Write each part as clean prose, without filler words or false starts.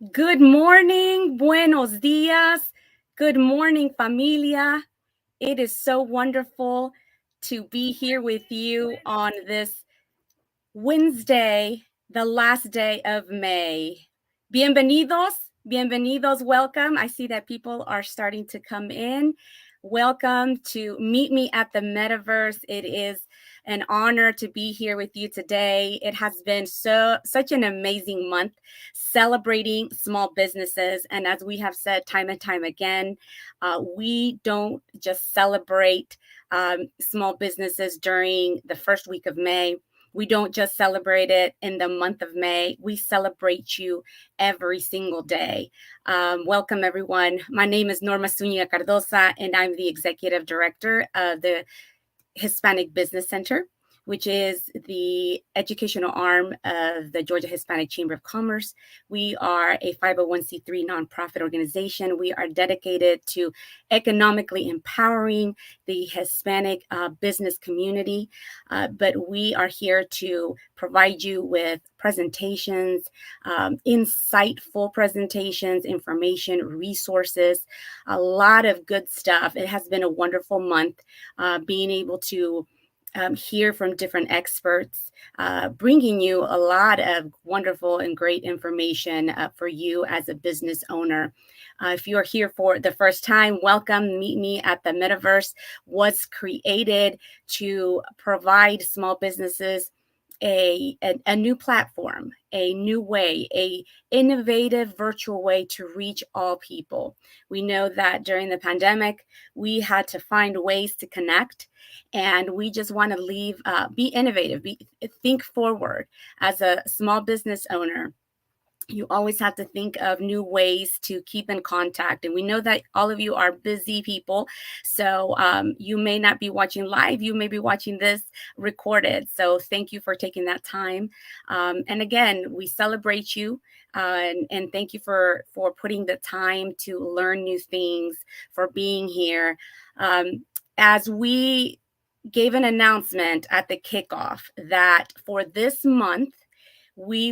Good morning, buenos dias. Good morning, familia. It is so wonderful to be here with you on this Wednesday, the last day of May. Bienvenidos, welcome. I see that people are starting to come in. Welcome to Meet Me at the Metaverse. It is an honor to be here with you today. It has been such an amazing month celebrating small businesses. And as we have said time and time again, we don't just celebrate small businesses during the first week of May. We don't just celebrate it in the month of May. We celebrate you every single day. Welcome, everyone. My name is Norma Zúñiga Cardosa, and I'm the Executive Director of the Hispanic Business Center, which is the educational arm of the Georgia Hispanic Chamber of Commerce. We are a 501c3 nonprofit organization. We are dedicated to economically empowering the Hispanic business community, but we are here to provide you with presentations, insightful presentations, information, resources, a lot of good stuff. It has been a wonderful month being able to hear from different experts, bringing you a lot of wonderful and great information for you as a business owner. If you are here for the first time, welcome. Meet Me at the Metaverse was created to provide small businesses a new platform, a new way, a innovative virtual way to reach all people. We know that during the pandemic, we had to find ways to connect, and we just want to be innovative, think forward as a small business owner. You always have to think of new ways to keep in contact. And we know that all of you are busy people. So you may not be watching live. You may be watching this recorded. So thank you for taking that time. And again, we celebrate you. And thank you for putting the time to learn new things, for being here. As we gave an announcement at the kickoff that for this month, we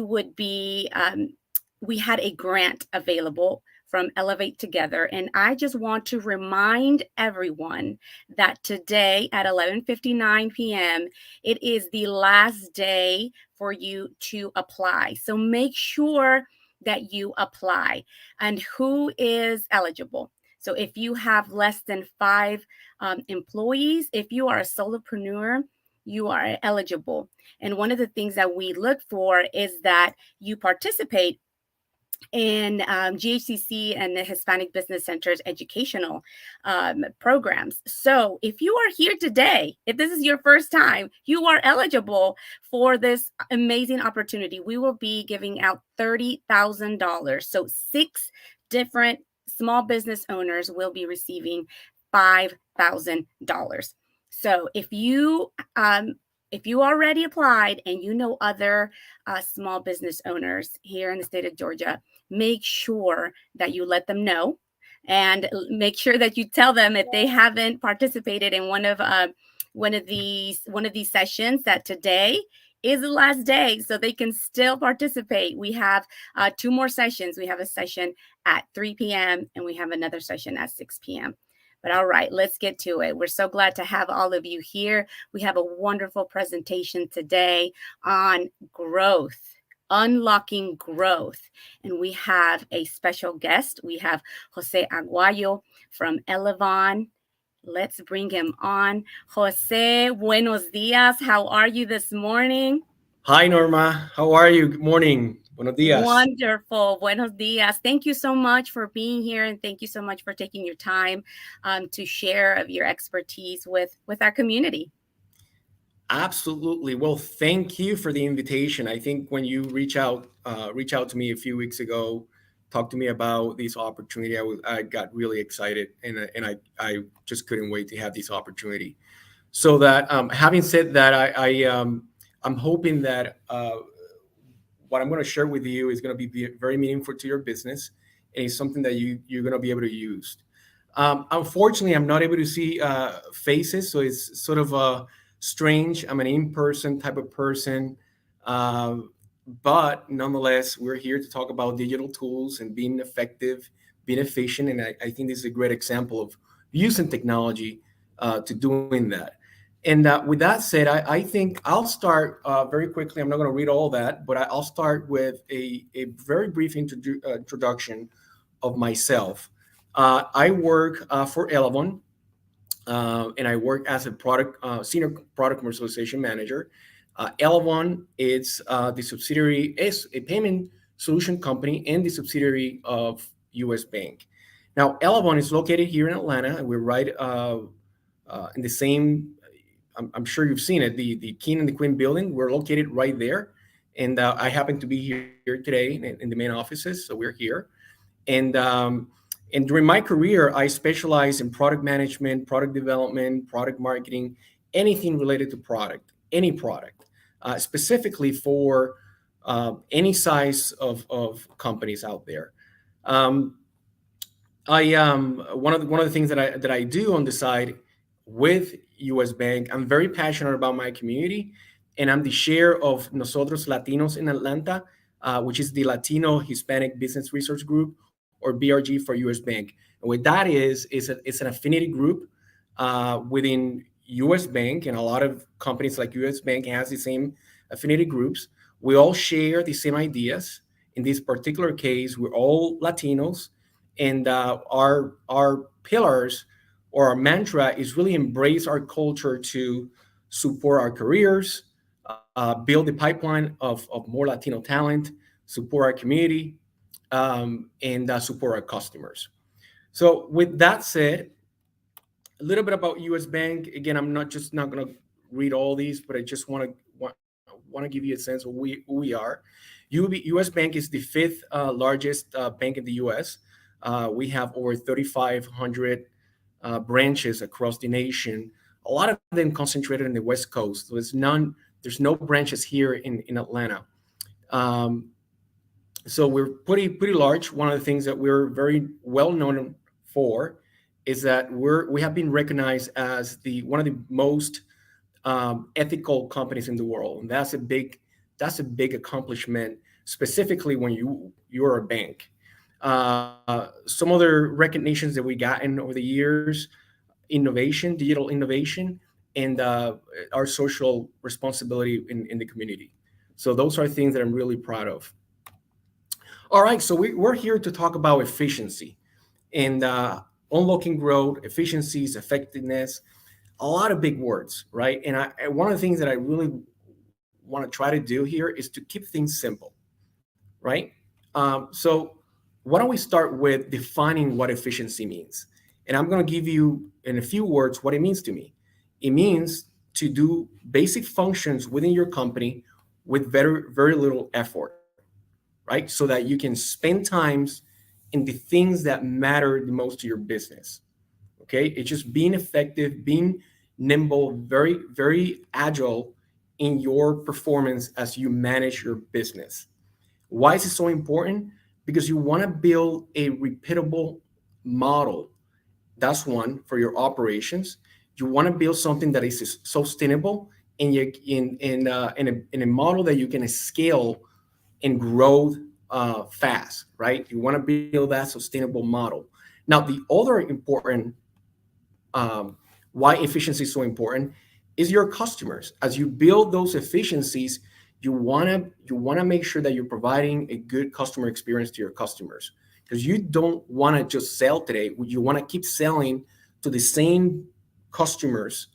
had a grant available from Elevate Together. And I just want to remind everyone that today at 11:59 p.m., it is the last day for you to apply. So make sure that you apply. And who is eligible? So if you have less than 5 employees, if you are a solopreneur, you are eligible. And one of the things that we look for is that you participate in GHCC and the Hispanic Business Center's educational programs. So if you are here today, if this is your first time, you are eligible for this amazing opportunity. We will be giving out $30,000. So 6 different small business owners will be receiving $5,000. So if you already applied and you know other small business owners here in the state of Georgia, make sure that you let them know, and make sure that you tell them if they haven't participated in one of these sessions, that today is the last day so they can still participate. We have 2 more sessions. We have a session at 3 p.m. and we have another session at 6 p.m. But all right, let's get to it. We're so glad to have all of you here. We have a wonderful presentation today on growth, unlocking growth. And we have a special guest. We have Jose Aguayo from Elavon. Let's bring him on. Jose, buenos dias. How are you this morning? Hi, Norma. How are you? Good morning. Buenos dias. Wonderful. Buenos dias. Thank you so much for being here, and thank you so much for taking your time to share of your expertise with our community. Absolutely. Well, thank you for the invitation. I think when you reach out to me a few weeks ago, talked to me about this opportunity, I got really excited, and I just couldn't wait to have this opportunity. So that having said that, I'm hoping that what I'm going to share with you is going to be very meaningful to your business, and it's something that you're going to be able to use. Unfortunately, I'm not able to see faces, so it's sort of strange. I'm an in-person type of person, but nonetheless, we're here to talk about digital tools and being effective, being efficient. And I think this is a great example of using technology to doing that. And with that said, I think I'll start very quickly. I'm not going to read all that, but I'll start with a very brief introduction of myself. I work for Elavon, and I work as a senior product commercialization manager. Elavon is the subsidiary, is a payment solution company and the subsidiary of U.S. Bank. Now, Elavon is located here in Atlanta, and we're right in the same. I'm sure you've seen it, the King and the Queen building. We're located right there, and I happen to be here today in the main offices, so we're here. And and during my career, I specialize in product management, product development, product marketing, anything related to product, any product, specifically for any size of companies out there. Um, I one of the things that I do on the side with U.S. Bank, I'm very passionate about my community, and I'm the chair of Nosotros Latinos in Atlanta, which is the Latino Hispanic Business Research Group, or BRG for U.S. Bank. And what that it's an affinity group within U.S. Bank, and a lot of companies like U.S. Bank has the same affinity groups. We all share the same ideas. In this particular case, we're all Latinos, and our pillars or our mantra is really embrace our culture to support our careers, build the pipeline of more Latino talent, support our community, and support our customers. So with that said, a little bit about U.S. Bank. Again, I'm not going to read all these, but I just want to give you a sense of who we are. U.S. Bank is the fifth largest bank in the U.S. We have over 3,500 branches across the nation. A lot of them concentrated in the West Coast. So there's no branches here in Atlanta. Um, so we're pretty large. One of the things that we're very well known for is that we have been recognized as the one of the most ethical companies in the world, and that's a big accomplishment, specifically when you're a bank. Some other recognitions that we gotten over the years: innovation, digital innovation, and our social responsibility in the community. So those are things that I'm really proud of. All right, so we're here to talk about efficiency and unlocking growth, efficiencies, effectiveness, a lot of big words, right? And one of the things that I really want to try to do here is to keep things simple, right? So why don't we start with defining what efficiency means? And I'm going to give you in a few words what it means to me. It means to do basic functions within your company with very little effort, right? So that you can spend times in the things that matter the most to your business. Okay, it's just being effective, being nimble, very agile in your performance as you manage your business. Why is it so important? Because you want to build a repeatable model. That's one for your operations. You want to build something that is sustainable and you in a model that you can scale and grow fast, right? You want to build that sustainable model. Now, the other important why efficiency is so important is your customers. As you build those efficiencies, you want to make sure that you're providing a good customer experience to your customers, because you don't want to just sell today. You want to keep selling to the same customers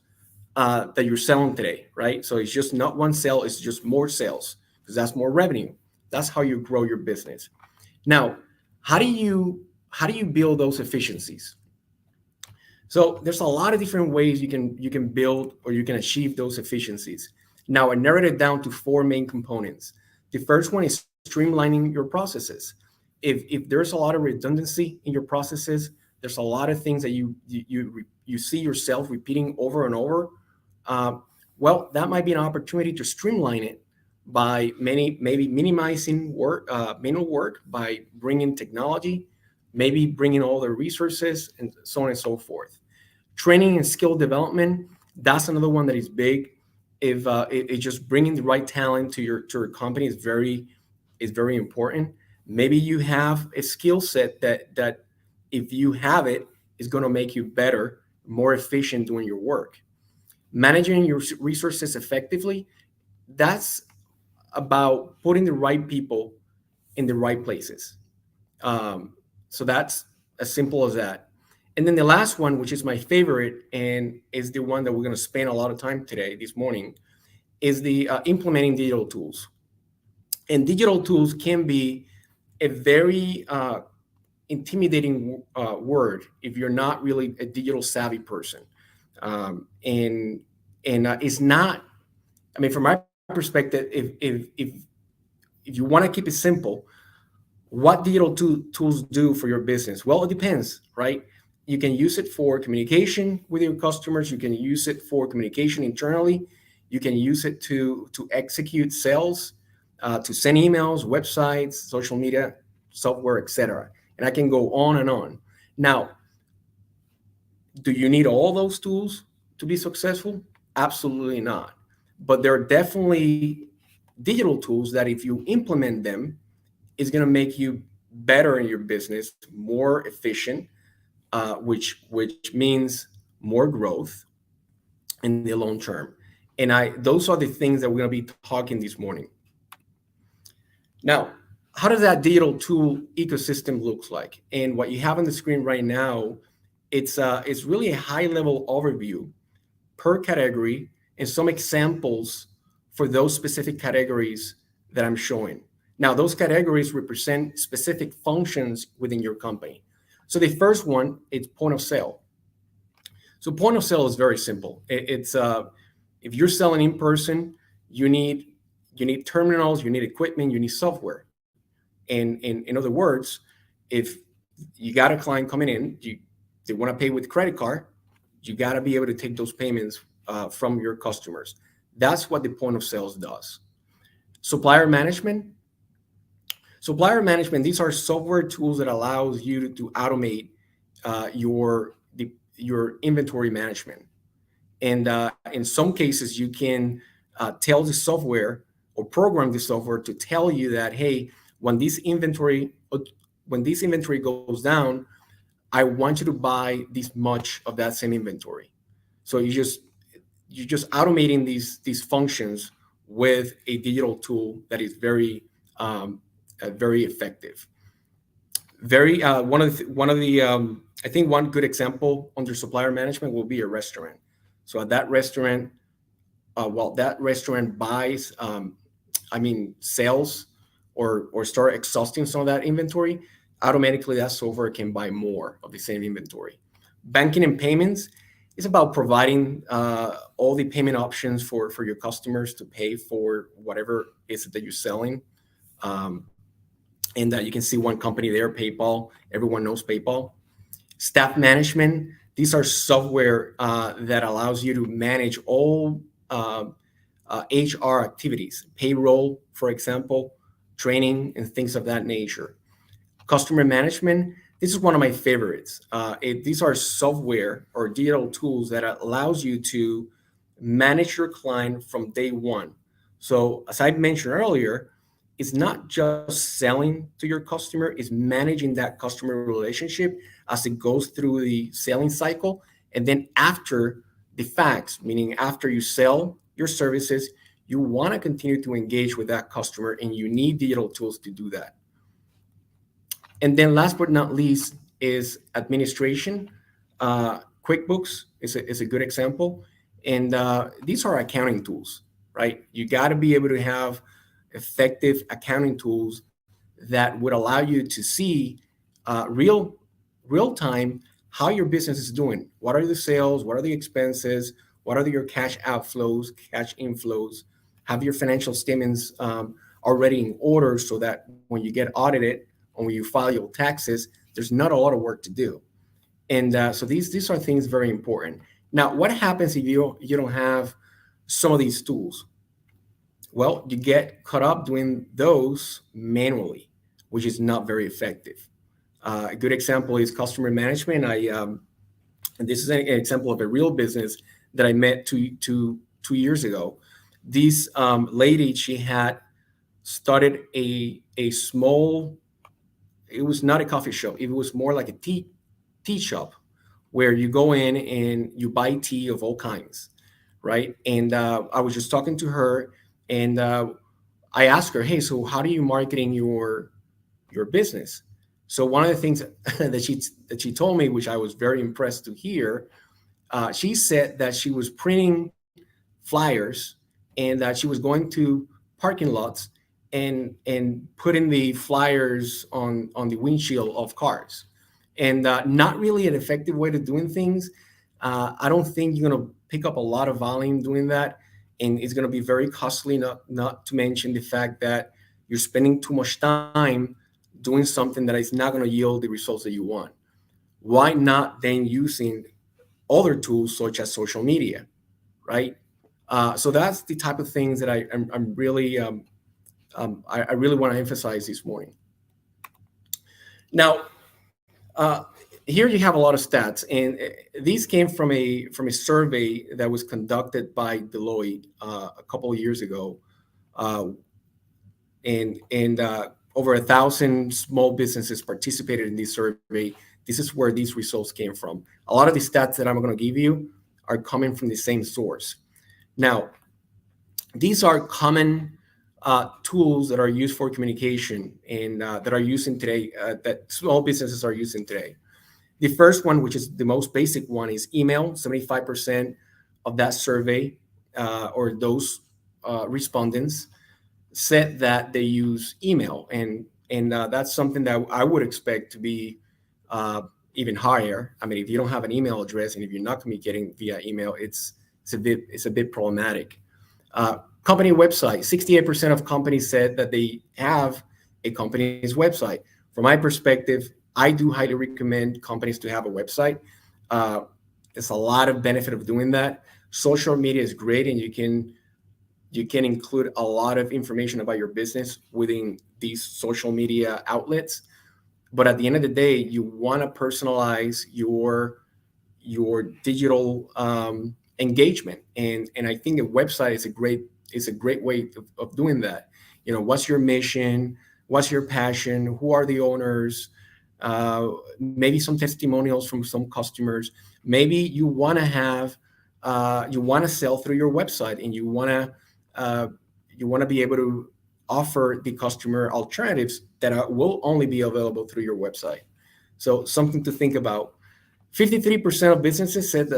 that you're selling today, right? So it's just not one sale; it's just more sales, because that's more revenue. That's how you grow your business. Now, how do you build those efficiencies? So there's a lot of different ways you can build or you can achieve those efficiencies. Now I narrowed it down to four main components. The first one is streamlining your processes. If there's a lot of redundancy in your processes, there's a lot of things that you see yourself repeating over and over. Uh, well, that might be an opportunity to streamline it by maybe minimizing manual work by bringing technology, maybe bringing all the resources and so on and so forth. Training and skill development, that's another one that is big. if it just bringing the right talent to your company is very important. Maybe you have a skill set that if you have it is going to make you better, more efficient doing your work. Managing your resources effectively, that's about putting the right people in the right places. Um, so that's as simple as that. And then the last one, which is my favorite and is the one that we're going to spend a lot of time today, this morning, is the implementing digital tools. And digital tools can be a very intimidating word if you're not really a digital savvy person. And it's not. I mean, from my perspective, if you want to keep it simple, what digital tools do for your business? Well, it depends, right? You can use it for communication with your customers. You can use it for communication internally. You can use it to execute sales, to send emails, websites, social media, software, etc. And I can go on and on. Now, do you need all those tools to be successful? Absolutely not. But there are definitely digital tools that if you implement them, is going to make you better in your business, more efficient, which means more growth in the long term. And those are the things that we're going to be talking this morning. Now, how does that digital tool ecosystem looks like? And what you have on the screen right now, it's really a high level overview per category and some examples for those specific categories that I'm showing. Now, those categories represent specific functions within your company. So the first one is point of sale. So point of sale is very simple. It's if you're selling in person, you need terminals, you need equipment, you need software. And in other words, if you got a client coming in, they want to pay with credit card, you got to be able to take those payments from your customers. That's what the point of sales does. Supplier management. These are software tools that allows you to automate your inventory management. And in some cases, you can tell the software or program the software to tell you that, hey, when this inventory goes down, I want you to buy this much of that same inventory. So you're just automating these functions with a digital tool that is very effective. One of the I think one good example under supplier management will be a restaurant. So at that restaurant, while that restaurant buys, sells or start exhausting some of that inventory, automatically that software can buy more of the same inventory. Banking and payments is about providing all the payment options for your customers to pay for whatever is it that you're selling. And that you can see one company there, PayPal. Everyone knows PayPal. Staff management. These are software that allows you to manage all HR activities, payroll, for example, training, and things of that nature. Customer management. This is one of my favorites. These are software or digital tools that allows you to manage your client from day one. So as I mentioned earlier, it's not just selling to your customer, it's managing that customer relationship as it goes through the selling cycle. And then after the facts, meaning after you sell your services, you want to continue to engage with that customer and you need digital tools to do that. And then last but not least is administration. QuickBooks is a good example. And these are accounting tools, right? You got to be able to have effective accounting tools that would allow you to see real time how your business is doing. What are the sales? What are the expenses? What are your cash outflows, cash inflows? Have your financial statements already in order so that when you get audited or when you file your taxes, there's not a lot of work to do. And so these are things very important. Now, what happens if you don't have some of these tools? Well, you get caught up doing those manually, which is not very effective. A good example is customer management. And this is an example of a real business that I met two years ago. This lady, she had started a small, it was not a coffee shop, it was more like a tea shop, where you go in and you buy tea of all kinds, right? And I was just talking to her, and I asked her, hey, so how do you marketing your business? So one of the things that she told me, which I was very impressed to hear, she said that she was printing flyers, and that she was going to parking lots and putting the flyers on the windshield of cars, and not really an effective way to doing things. I don't think you're going to pick up a lot of volume doing that, and it's going to be very costly. Not to mention the fact that you're spending too much time doing something that is not going to yield the results that you want. Why not then using other tools such as social media, right? So that's the type of things that I'm really I really want to emphasize this morning. Now, uh, here you have a lot of stats, and these came from a survey that was conducted by Deloitte a couple of years ago, uh, and over 1,000 small businesses participated in this survey. This is where these results came from. A lot of the stats that I'm going to give you are coming from the same source. Now, these are common tools that are used for communication, and that are using today, that small businesses are using today. The first one, which is the most basic one, is email. 75% of that survey, or those respondents, said that they use email, and that's something that I would expect to be uh, even higher. I mean, if you don't have an email address and if you're not communicating via email, it's a bit problematic. Uh, Company website: 68% of companies said that they have a company's website. From my perspective, I do highly recommend companies to have a website. Uh, there's a lot of benefit of doing that. Social media is great, and you can include a lot of information about your business within these social media outlets. But at the end of the day, you want to personalize your digital engagement, and I think a website is a great way of doing that. What's your mission? What's your passion? Who are the owners? Maybe some testimonials from some customers. Maybe you want to sell through your website, and you want to be able to offer the customer alternatives that will only be available through your website. So something to think about. 53% of businesses says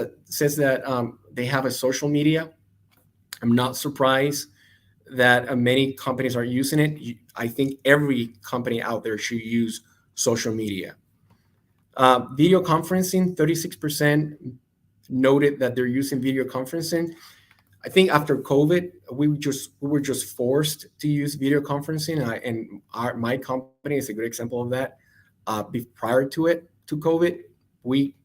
that they have a social media. I'm not surprised that many companies are using it. I think every company out there should use social media. Video conferencing: 36% noted that they're using video conferencing. I think after COVID, we were just forced to use video conferencing, my company is a good example of that. Prior to COVID, we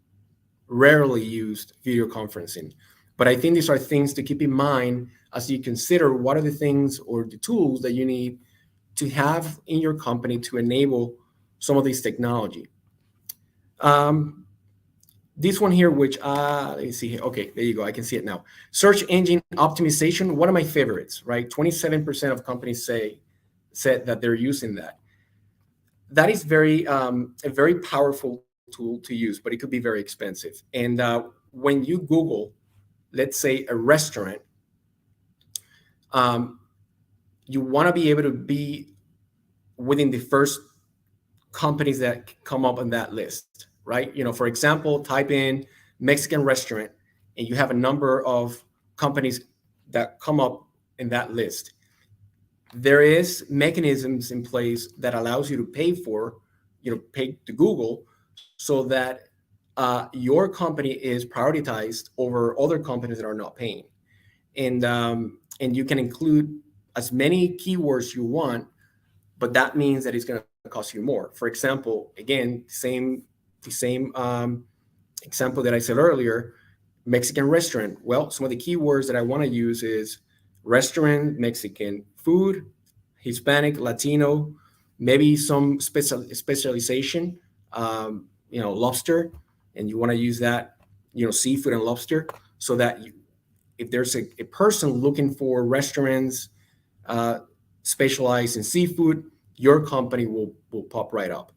rarely used video conferencing. But I think these are things to keep in mind as you consider what are the things or the tools that you need to have in your company to enable some of this technology. Um, this one here, which let me see here. Okay, there you go. I can see it now. Search engine optimization, one of my favorites, right? 27% of companies said that they're using that. That is a very powerful tool to use, but it could be very expensive. And when you Google, let's say, a restaurant, um, you want to be able to be within the first companies that come up on that list, right? For example, type in Mexican restaurant, and you have a number of companies that come up in that list. There is mechanisms in place that allows you to pay to Google, so that your company is prioritized over other companies that are not paying, and you can include as many keywords you want, but that means that it's going to cost you more. For example, again, the same example that I said earlier: Mexican restaurant. Well, some of the keywords that I want to use is restaurant, Mexican food, Hispanic, Latino, maybe some specialization, lobster, and you want to use that, seafood and lobster, so that if there's a person looking for restaurants uh, specialized in seafood, your company will pop right up.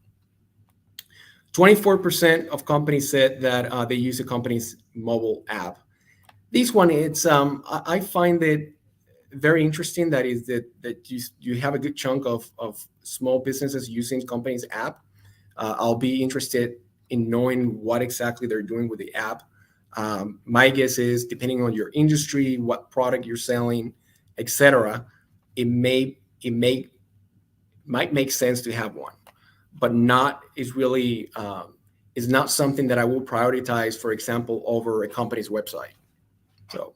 24% of companies said that they use a company's mobile app. This one, I find it very interesting. That is that you have a good chunk of small businesses using company's app. I'll be interested in knowing what exactly they're doing with the app. My guess is, depending on your industry, what product you're selling, etc., it might make sense to have one, but not is really is not something that I will prioritize, for example, over a company's website. So,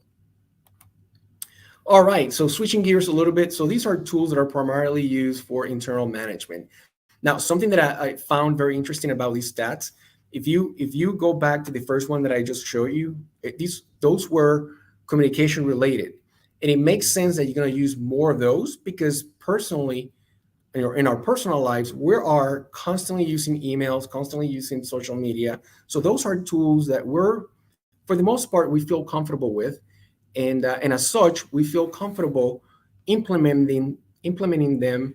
all right. So switching gears a little bit. So these are tools that are primarily used for internal management. Now, something that I found very interesting about these stats, if you go back to the first one that I just showed you, those were communication related, and it makes sense that you're going to use more of those because personally, in our personal lives, we are constantly using emails, constantly using social media. So those are tools that for the most part, we feel comfortable with, and as such, we feel comfortable implementing them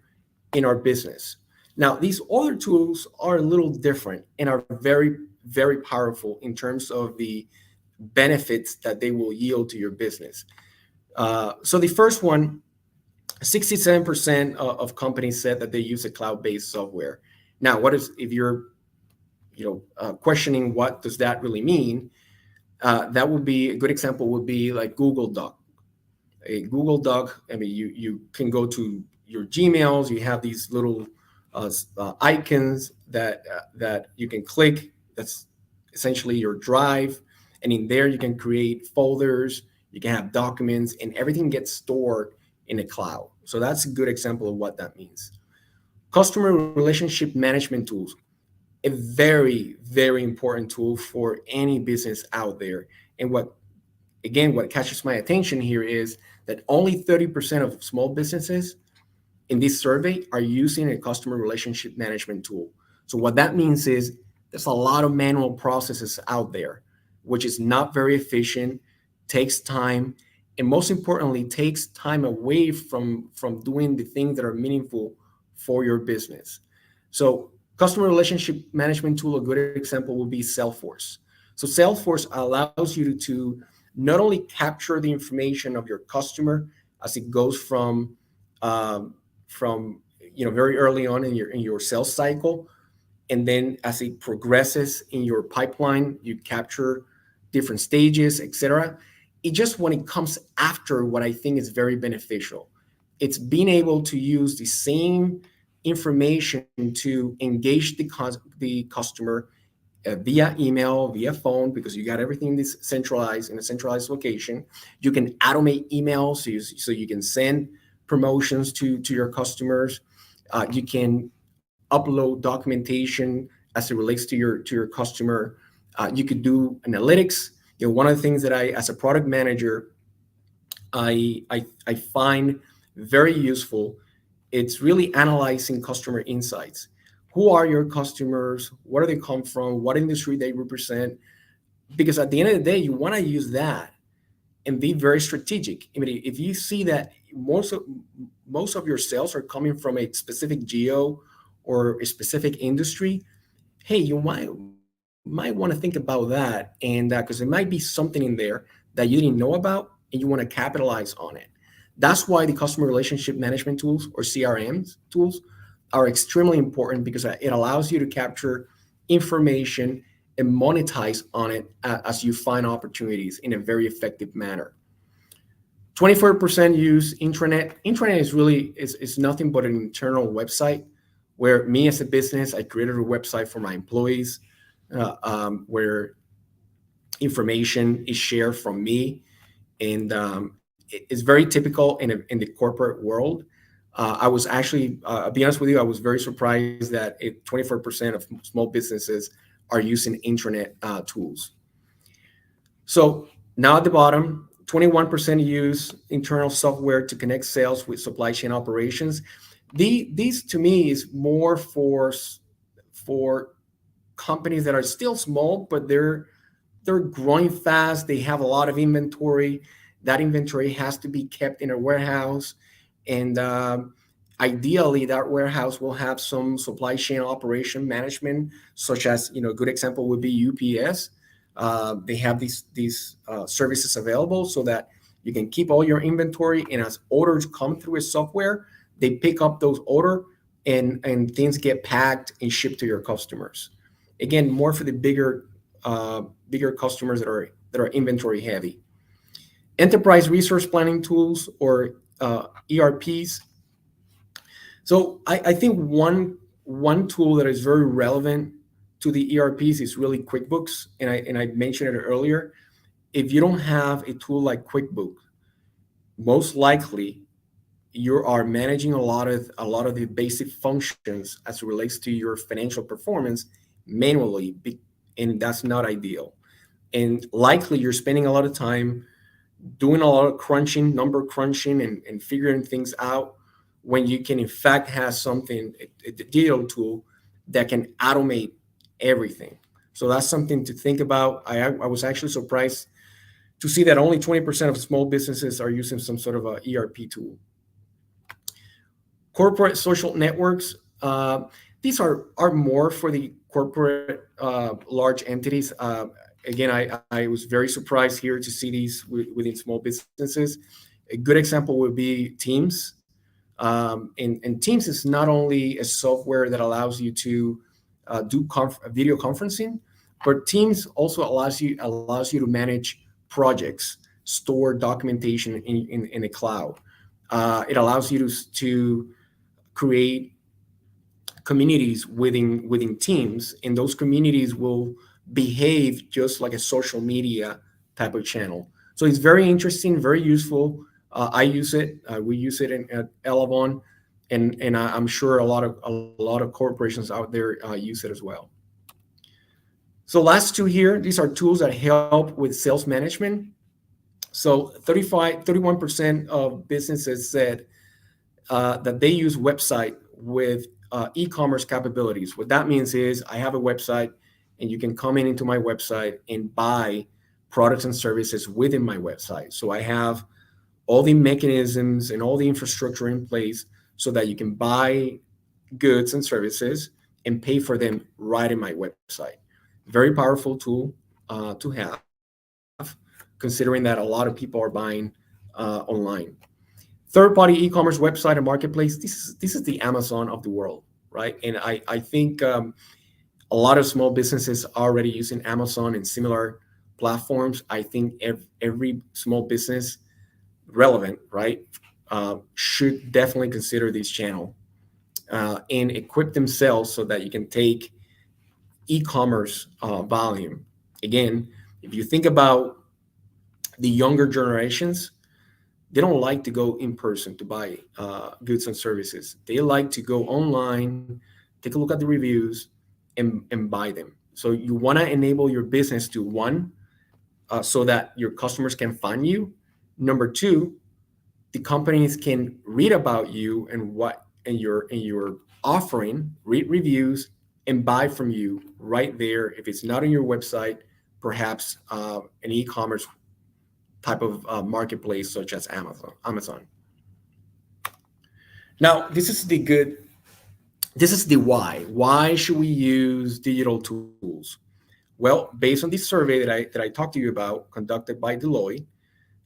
in our business. Now, these other tools are a little different and are very, very powerful in terms of the benefits that they will yield to your business. So the first one, 67% of companies said that they use a cloud-based software. Now, what is if you're questioning what does that really mean? That would be a good example. Would be like Google Doc. A Google Doc. I mean, you can go to your Gmails. You have these little icons that you can click. That's essentially your drive, and in there you can create folders. You can have documents, and everything gets stored in the cloud. So that's a good example of what that means. Customer relationship management tools, a very, very important tool for any business out there. And what catches my attention here is that only 30% of small businesses in this survey are using a customer relationship management tool. So what that means is there's a lot of manual processes out there, which is not very efficient, takes time, and most importantly, takes time away from doing the things that are meaningful for your business. So customer relationship management tool, a good example would be Salesforce. So Salesforce allows you to not only capture the information of your customer as it goes from very early on in your sales cycle, and then as it progresses in your pipeline, you capture different stages, etc. It just when it comes after, what I think is very beneficial, it's being able to use the same information to engage the customer via email, via phone, because you got everything this centralized in a centralized location. You can automate emails so you can send promotions to your customers. You can upload documentation as it relates to your customer. You could do analytics. One of the things that I, as a product manager, I find very useful. It's really analyzing customer insights. Who are your customers? Where do they come from? What industry they represent? Because at the end of the day, you want to use that and be very strategic. I mean, if you see that most of your sales are coming from a specific geo or a specific industry, hey, you might want to think about that, and because there might be something in there that you didn't know about, and you want to capitalize on it. That's why the customer relationship management tools, or CRMs tools, are extremely important, because it allows you to capture information and monetize on it as you find opportunities in a very effective manner. 24% use intranet. Intranet is nothing but an internal website where me as a business, I created a website for my employees, where information is shared from me, and it's very typical in the corporate world. I was actually, I'll be honest with you, I was very surprised that 24% of small businesses are using intranet tools. So now at the bottom, 21% use internal software to connect sales with supply chain operations. These to me is more for companies that are still small, but they're growing fast. They have a lot of inventory. That inventory has to be kept in a warehouse, and ideally, that warehouse will have some supply chain operation management, such as, a good example would be UPS. They have these services available so that you can keep all your inventory, and as orders come through a software, they pick up those order, and things get packed and shipped to your customers. Again, more for the bigger customers that are inventory heavy. Enterprise resource planning tools, or ERPs. So I think one tool that is very relevant to the ERPs is really QuickBooks, and I mentioned it earlier. If you don't have a tool like QuickBooks, most likely you are managing a lot of the basic functions as it relates to your financial performance manually, and that's not ideal. And likely you're spending a lot of time doing a lot of crunching, number crunching, and figuring things out, when you can in fact have something, a digital tool that can automate everything. So that's something to think about. I was actually surprised to see that only 20% of small businesses are using some sort of a ERP tool. Corporate social networks. These are more for the corporate large entities. Again, I was very surprised here to see these within small businesses. A good example would be Teams. And Teams is not only a software that allows you to do video conferencing, but Teams also allows you to manage projects, store documentation in a cloud. It allows you to create communities within teams, and those communities will behave just like a social media type of channel. So it's very interesting, very useful. I use it. We use it at Elavon, and I'm sure a lot of corporations out there use it as well. So last two here, these are tools that help with sales management. So 31% of businesses said that they use website with e-commerce capabilities. What that means is, I have a website, and you can come into my website and buy products and services within my website. So I have all the mechanisms and all the infrastructure in place so that you can buy goods and services and pay for them right in my website. Very powerful tool to have, considering that a lot of people are buying online. Third-party e-commerce website and marketplace. This is the Amazon of the world, right? And I think a lot of small businesses are already using Amazon and similar platforms. I think every small business relevant, right, should definitely consider this channel and equip themselves so that you can take e-commerce volume. Again, if you think about the younger generations, they don't like to go in person to buy goods and services. They like to go online, take a look at the reviews, and buy them. So you want to enable your business to, one, so that your customers can find you. Number two, the companies can read about you and your offering, read reviews, and buy from you right there. If it's not on your website, perhaps an e-commerce type of marketplace such as Amazon. Now, this is the why. Why should we use digital tools? Well, based on this survey that I talked to you about, conducted by Deloitte,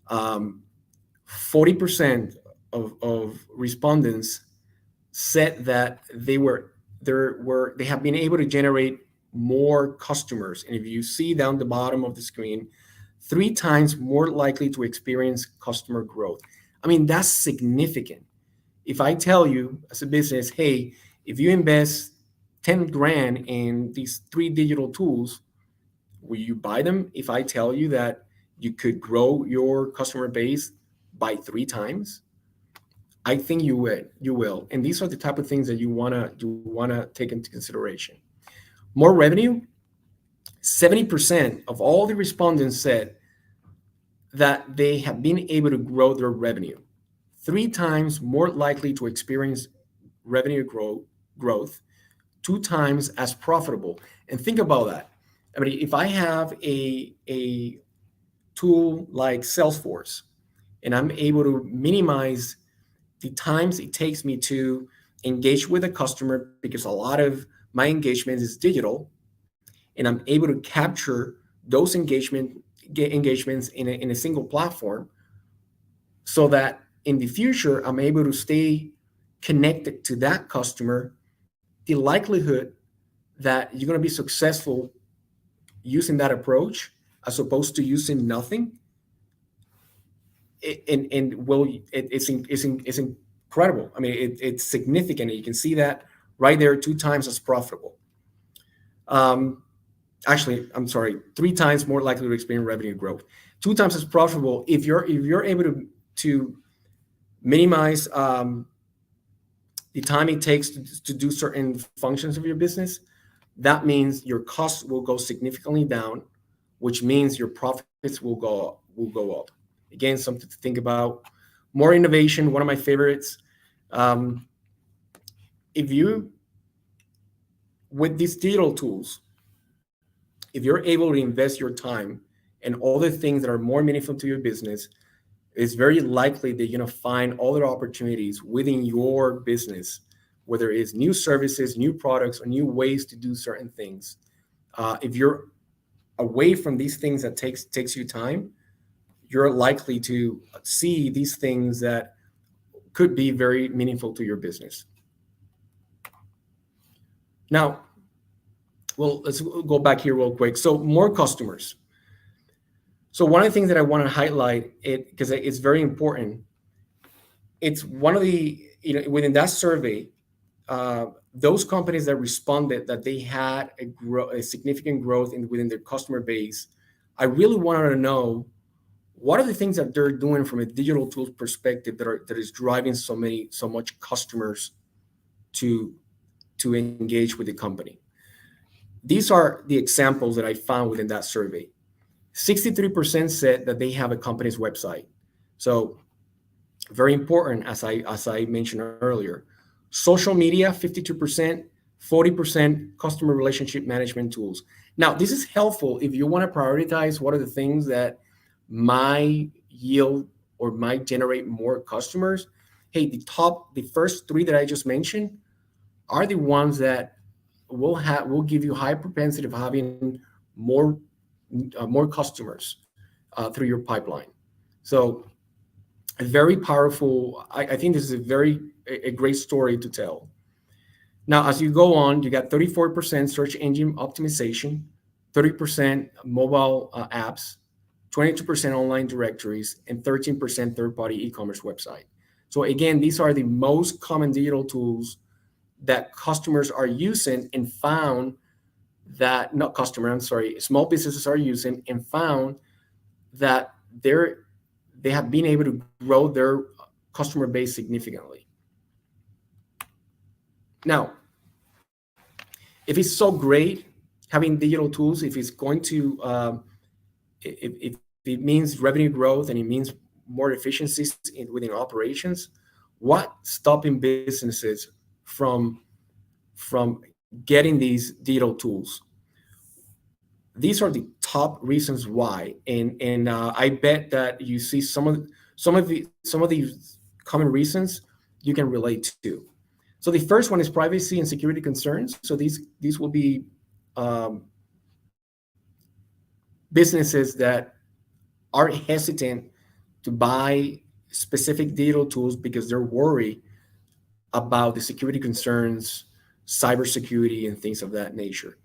40% of respondents said that they have been able to generate more customers. And if you see down the bottom of the screen, 3 times more likely to experience customer growth. I mean, that's significant. If I tell you as a business, hey, if you invest 10 grand in these 3 digital tools, will you buy them? If I tell you that you could grow your customer base by 3 times, I think you would. You will. And these are the type of things that you wanna take into consideration. More revenue. 70% of all the respondents said that they have been able to grow their revenue. 3 times more likely to experience revenue growth, 2 times as profitable. And think about that. I mean, if I have a tool like Salesforce, and I'm able to minimize the times it takes me to engage with a customer, because a lot of my engagement is digital, and I'm able to capture those engagements in a single platform, so that in the future I'm able to stay connected to that customer. The likelihood that you're going to be successful using that approach as opposed to using nothing, and well, it's incredible. I mean, it's significant. You can see that right there, 2 times as profitable. Um, Actually, I'm sorry, 3 times more likely to experience revenue growth. 2 times as profitable if you're able to minimize the time it takes to do certain functions of your business. That means your costs will go significantly down, which means your profits will go up. Again, something to think about. More innovation, one of my favorites. Um, if you with these digital tools, if you're able to invest your time in other things that are more meaningful to your business, it's very likely that you're going to find other opportunities within your business, whether it's new services, new products, or new ways to do certain things. If you're away from these things that takes you time, you're likely to see these things that could be very meaningful to your business. Now, well, let's go back here real quick. So more customers. So one of the things that I want to highlight it, because it's very important, it's one of the, within that survey, those companies that responded that they had a significant growth within their customer base, I really wanted to know what are the things that they're doing from a digital tools perspective that is driving so much customers to engage with the company. These are the examples that I found within that survey. 63% said that they have a company's website. So very important, as I mentioned earlier. Social media, 52%, 40% customer relationship management tools. Now, this is helpful if you want to prioritize what are the things that might yield or might generate more customers. Hey, the first three that I just mentioned are the ones that will give you high propensity of having more customers through your pipeline. So a very powerful. I think this is a great story to tell. Now, as you go on, you got 34% search engine optimization, 30% mobile apps, 22% online directories, and 13% third-party e-commerce website. So again, these are the most common digital tools that customers are using and found that not customer, I'm sorry, small businesses are using and found that they have been able to grow their customer base significantly. Now, if it's so great having digital tools, if it's going to, if it means revenue growth and it means more efficiencies within operations, what stopping businesses from getting these digital tools? These are the top reasons why, and I bet that you see some of these common reasons you can relate to. So the first one is privacy and security concerns. So these will be um, businesses that are hesitant to buy specific digital tools because they're worried about the security concerns, cybersecurity, and things of that nature.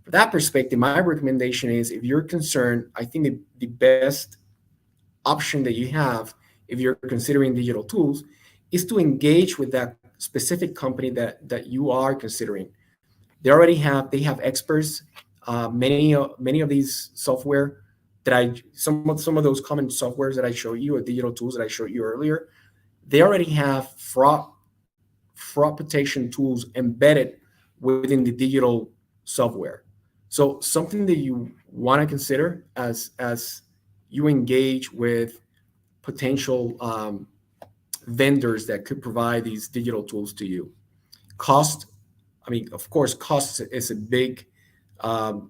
For that perspective, my recommendation is if you're concerned, I think the best option that you have if you're considering digital tools is to engage with that specific company that you are considering. They have experts. Many of these software that some of those common softwares that I showed you, or digital tools that I showed you earlier, they already have fraud protection tools embedded within the digital software. So something that you want to consider as you engage with potential vendors that could provide these digital tools to you. Cost, I mean, of course, cost is a big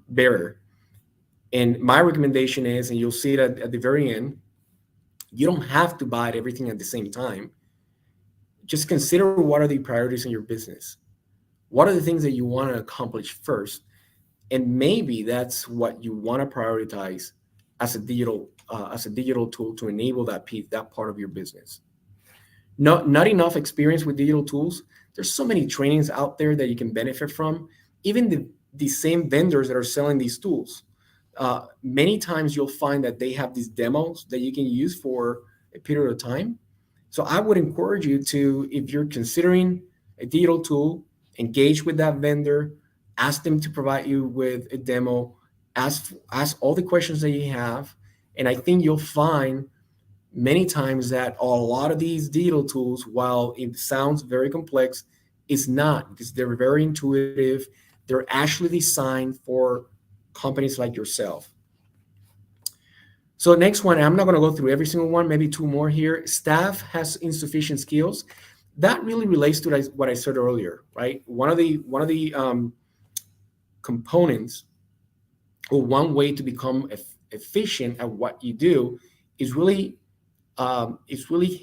barrier. And my recommendation is, and you'll see it at the very end, You don't have to buy everything at the same time. Just consider what are the priorities in your business. What are the things that you want to accomplish first, and maybe that's what you want to prioritize as a digital tool to enable that piece, that part of your business. Not enough experience with digital tools. There's so many trainings out there that you can benefit from. Even the same vendors that are selling these tools, many times you'll find that they have these demos that you can use for a period of time. So I would encourage you to, if you're considering a digital tool, engage with that vendor, ask them to provide you with a demo, ask all the questions that you have, and I think you'll find many times that a lot of these digital tools, while it sounds very complex, is not, because they're very intuitive. They're actually designed for companies like yourself. So next one, I'm not going to go through every single one, maybe two more here. Staff has insufficient skills. That really relates to what I said earlier, right? One of the components, or one way to become efficient at what you do, is really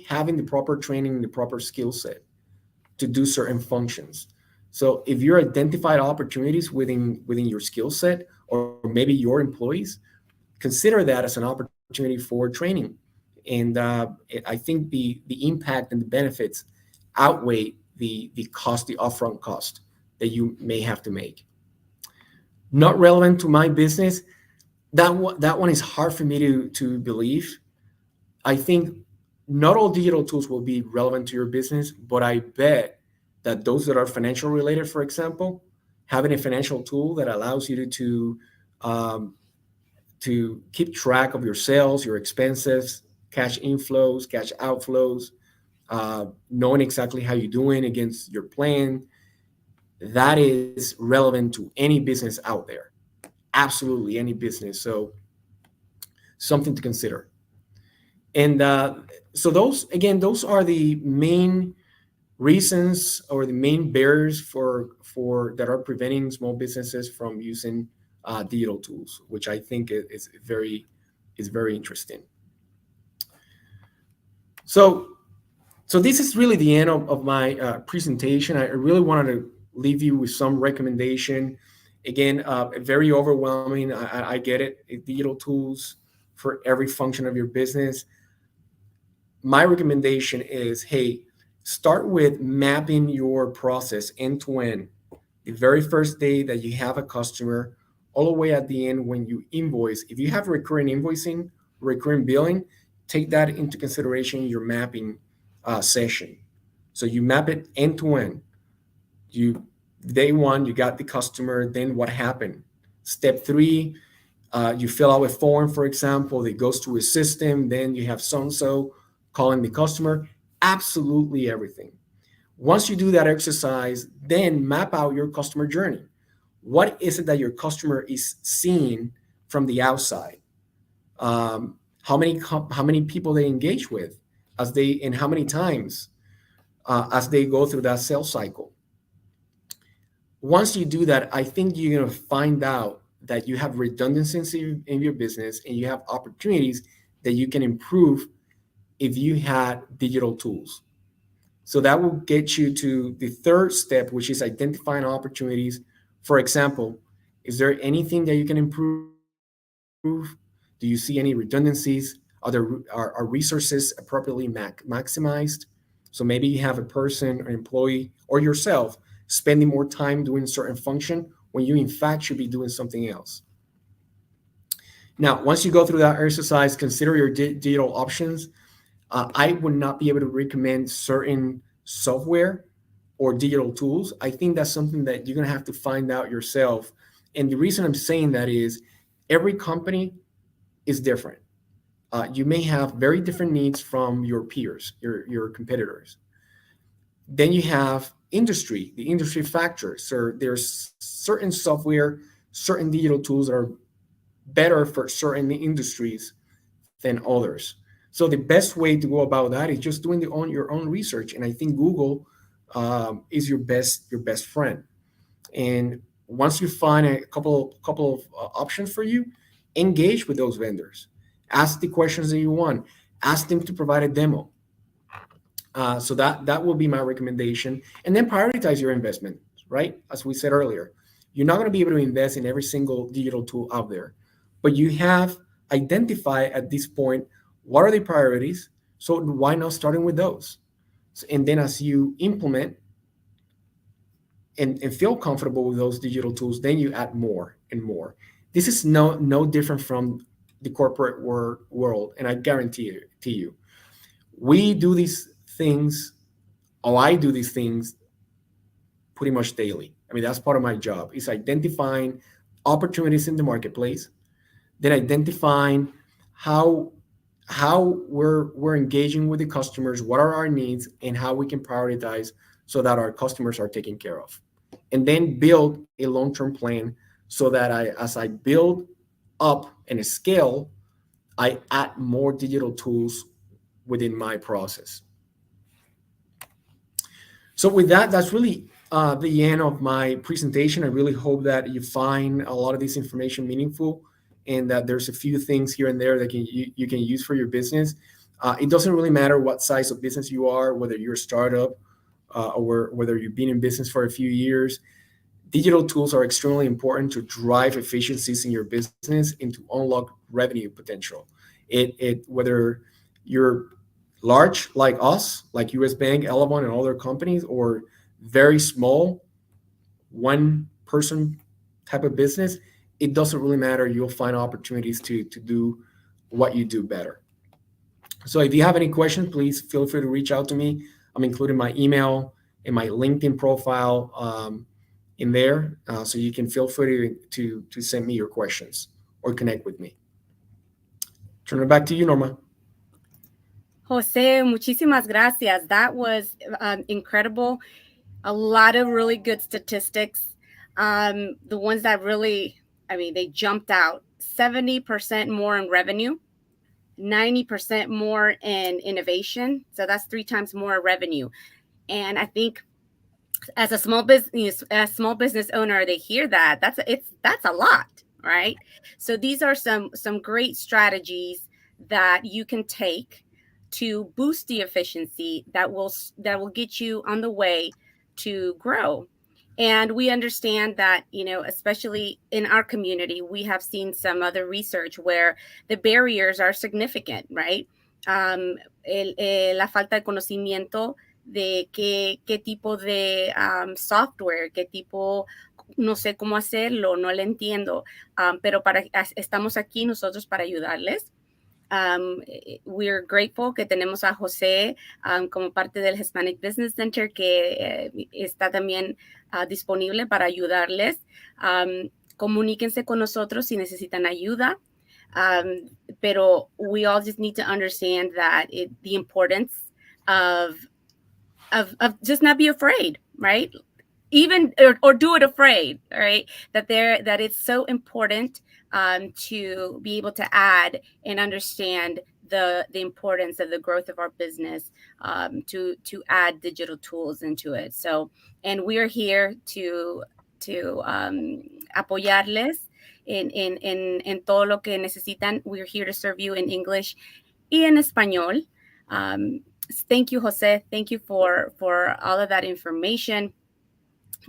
having the proper training, the proper skill set to do certain functions. So if you're identified opportunities within your skill set, or maybe your employees, consider that as an opportunity for training. And I think the impact and the benefits outweigh the cost, the upfront cost that you may have to make. Not relevant to my business. That one is hard for me to believe. I think not all digital tools will be relevant to your business, but I bet that those that are financial related, for example, having a financial tool that allows you um, to keep track of your sales, your expenses, cash inflows, cash outflows, knowing exactly how you're doing against your plan, that is relevant to any business out there. Absolutely any business. So something to consider. And so those are the main reasons, or the main barriers for that are preventing small businesses from using digital tools, which I think is very interesting. So this is really the end of my presentation. I really wanted to leave you with some recommendation. Again, very overwhelming. I get it. Digital tools for every function of your business. My recommendation is, hey, start with mapping your process end to end. The very first day that you have a customer, all the way at the end when you invoice. If you have recurring invoicing, recurring billing, take that into consideration in your mapping session. So you map it end to end. You Day one, you got the customer. Then what happened? Step three, you fill out a form, for example, that goes to a system. Then you have so and so calling the customer. Absolutely everything. Once you do that exercise, then map out your customer journey. What is it that your customer is seeing from the outside? How many people they engage with, and how many times as they go through that sales cycle. Once you do that, I think you're going to find out that you have redundancies in your business, and you have opportunities that you can improve if you had digital tools. So that will get you to the third step, which is identifying opportunities. For example, is there anything that you can improve? Do you see any redundancies? Are resources appropriately maximized? So maybe you have a person, or employee, or yourself spending more time doing a certain function when you in fact should be doing something else. Now, once you go through that exercise, consider your digital options. I would not be able to recommend certain software or digital tools. I think that's something that you're going to have to find out yourself. And the reason I'm saying that is every company is different. You may have very different needs from your peers, your competitors. Then you have the industry factors. So there's certain software, certain digital tools that are better for certain industries than others. So the best way to go about that is just doing your own research. And I think Google is your best friend. And once you find a couple of options for you, engage with those vendors. Ask the questions that you want. ask them to provide a demo. So that will be my recommendation. And then prioritize your investment, right? As we said earlier, you're not going to be able to invest in every single digital tool out there, but you have identified at this point what are the priorities. So why not starting with those? And then as you implement and feel comfortable with those digital tools, then you add more and more. This is no different from the corporate world, and I guarantee it to you, we do these things, or I do these things pretty much daily. I mean, that's part of my job is identifying opportunities in the marketplace, then identifying how we're engaging with the customers, what are our needs, and how we can prioritize so that our customers are taken care of, and then build a long-term plan so that as I build up and scale, I add more digital tools within my process. So with that, that's really the end of my presentation. I really hope that you find a lot of this information meaningful, and that there's a few things here and there that you can use for your business. It doesn't really matter what size of business you are, whether you're a startup or whether you've been in business for a few years. Digital tools are extremely important to drive efficiencies in your business and to unlock revenue potential. Whether you're large like us, like US Bank, Elavon, and other companies, or very small, one person type of business, it doesn't really matter. You'll find opportunities to do what you do better. So if you have any questions, please feel free to reach out to me. I'm including my email and my LinkedIn profile in there, so you can feel free to send me your questions or connect with me. Turn it back to you, Norma. Jose, muchísimas gracias. That was incredible. A lot of really good statistics. The ones that really, I mean, they jumped out. 70% more in revenue, 90% more in innovation. So that's 3 times more revenue. And I think as a small business owner, they hear that. That's a lot, right? So these are some great strategies that you can take to boost the efficiency that will get you on the way to grow. And we understand that, especially in our community, we have seen some other research where the barriers are significant, right? La falta de conocimiento de qué tipo de software, qué tipo, no sé cómo hacerlo, no le entiendo, pero estamos aquí nosotros para ayudarles. We're grateful que tenemos a José como parte del Hispanic Business Center, que está también disponible para ayudarles. Comuníquense con nosotros si necesitan ayuda. Pero we all just need to understand that the importance of just not be afraid, right? Even or do it afraid, right? That it's so important to be able to add and understand the importance of the growth of our business, to add digital tools into it. So, and we are here to apoyarles en todo lo que necesitan. We're here to serve you in English y en español. Thank you, Jose. Thank you for all of that information.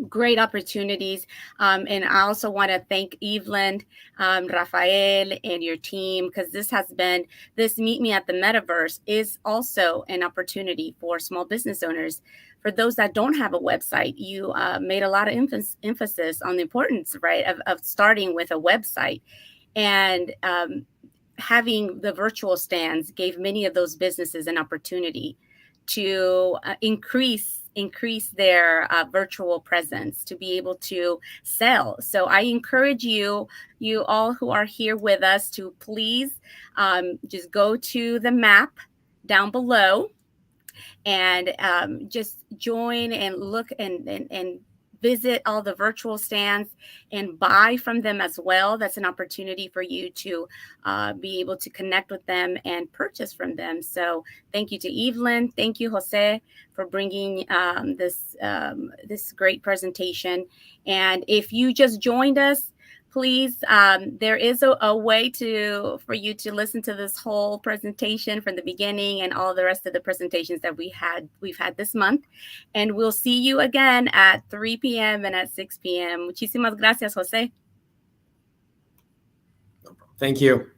Great opportunities. And I also want to thank Evelyn, Rafael, and your team, because this Meet Me at the Metaverse is also an opportunity for small business owners. For those that don't have a website, you made a lot of emphasis on the importance, right, of starting with a website. And having the virtual stands gave many of those businesses an opportunity to increase their virtual presence, to be able to sell. So I encourage you all who are here with us to please just go to the map down below and just join and look and visit all the virtual stands and buy from them as well. That's an opportunity for you to be able to connect with them and purchase from them. So thank you to Evelyn. Thank you, Jose, for bringing this great presentation. And if you just joined us, please, there is a way for you to listen to this whole presentation from the beginning and all the rest of the presentations that we've had this month. And we'll see you again at 3 p.m. and at 6 p.m. Muchísimas gracias, Jose. Thank you.